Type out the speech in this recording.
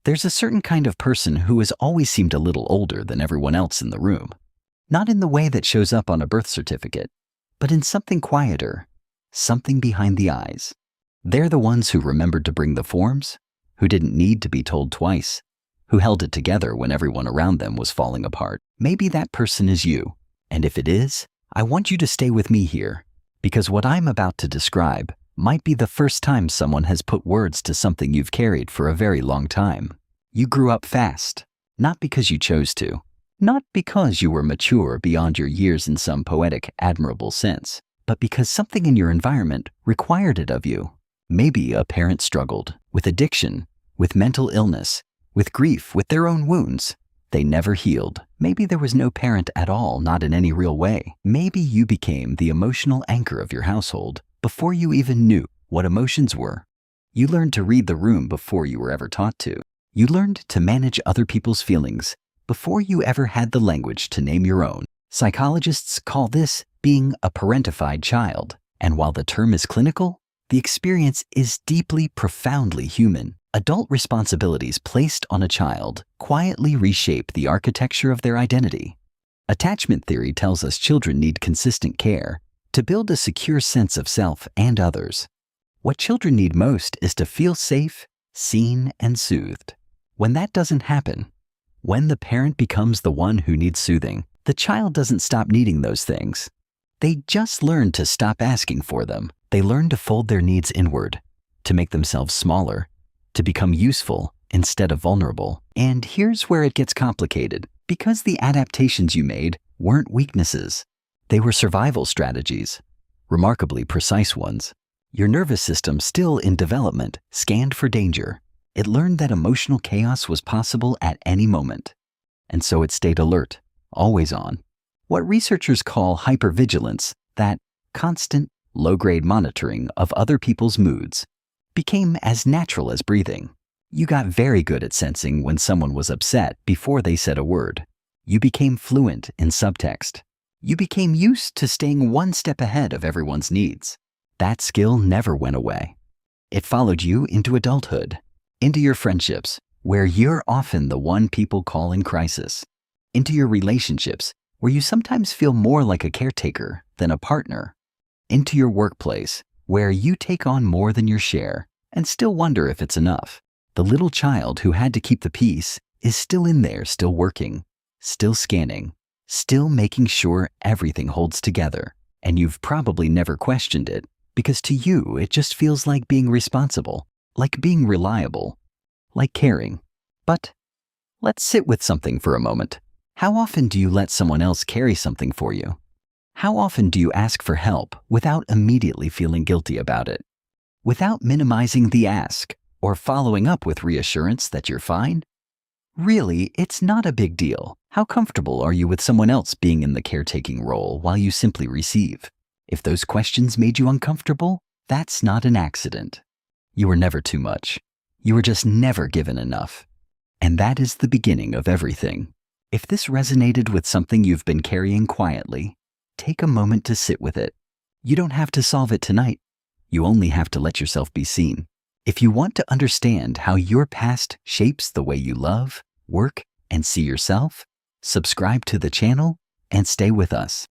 There's a certain kind of person who has always seemed a little older than everyone else in the room. Not in the way that shows up on a birth certificate, but in something quieter, something behind the eyes. They're the ones who remembered to bring the forms, who didn't need to be told twice, who held it together when everyone around them was falling apart. Maybe that person is you. And if it is, I want you to stay with me here, because what I'm about to describe might be the first time someone has put words to something you've carried for a very long time. You grew up fast, not because you chose to, not because you were mature beyond your years in some poetic, admirable sense, but because something in your environment required it of you. Maybe a parent struggled with addiction, with mental illness, with grief, with their own wounds. They never healed. Maybe there was no parent at all, not in any real way. Maybe you became the emotional anchor of your household before you even knew what emotions were. You learned to read the room before you were ever taught to. You learned to manage other people's feelings before you ever had the language to name your own. Psychologists call this being a parentified child. And while the term is clinical, the experience is deeply, profoundly human. Adult responsibilities placed on a child quietly reshape the architecture of their identity. Attachment theory tells us children need consistent care to build a secure sense of self and others. What children need most is to feel safe, seen, and soothed. When that doesn't happen, when the parent becomes the one who needs soothing, the child doesn't stop needing those things. They just learn to stop asking for them. They learn to fold their needs inward, to make themselves smaller, to become useful instead of vulnerable. And here's where it gets complicated. Because the adaptations you made weren't weaknesses. They were survival strategies, remarkably precise ones. Your nervous system, still in development, scanned for danger. It learned that emotional chaos was possible at any moment. And so it stayed alert, always on. What researchers call hypervigilance, that constant, low-grade monitoring of other people's moods, became as natural as breathing. You got very good at sensing when someone was upset before they said a word. You became fluent in subtext. You became used to staying one step ahead of everyone's needs. That skill never went away. It followed you into adulthood, into your friendships, where you're often the one people call in crisis, into your relationships, where you sometimes feel more like a caretaker than a partner, into your workplace, where you take on more than your share and still wonder if it's enough. The little child who had to keep the peace is still in there, still working, still scanning, still making sure everything holds together. And you've probably never questioned it, because to you it just feels like being responsible, like being reliable, like caring. But let's sit with something for a moment. How often do you let someone else carry something for you? How often do you ask for help without immediately feeling guilty about it? Without minimizing the ask or following up with reassurance that you're fine? Really, it's not a big deal. How comfortable are you with someone else being in the caretaking role while you simply receive? If those questions made you uncomfortable, that's not an accident. You were never too much. You were just never given enough. And that is the beginning of everything. If this resonated with something you've been carrying quietly, take a moment to sit with it. You don't have to solve it tonight. You only have to let yourself be seen. If you want to understand how your past shapes the way you love, work, and see yourself, subscribe to the channel and stay with us.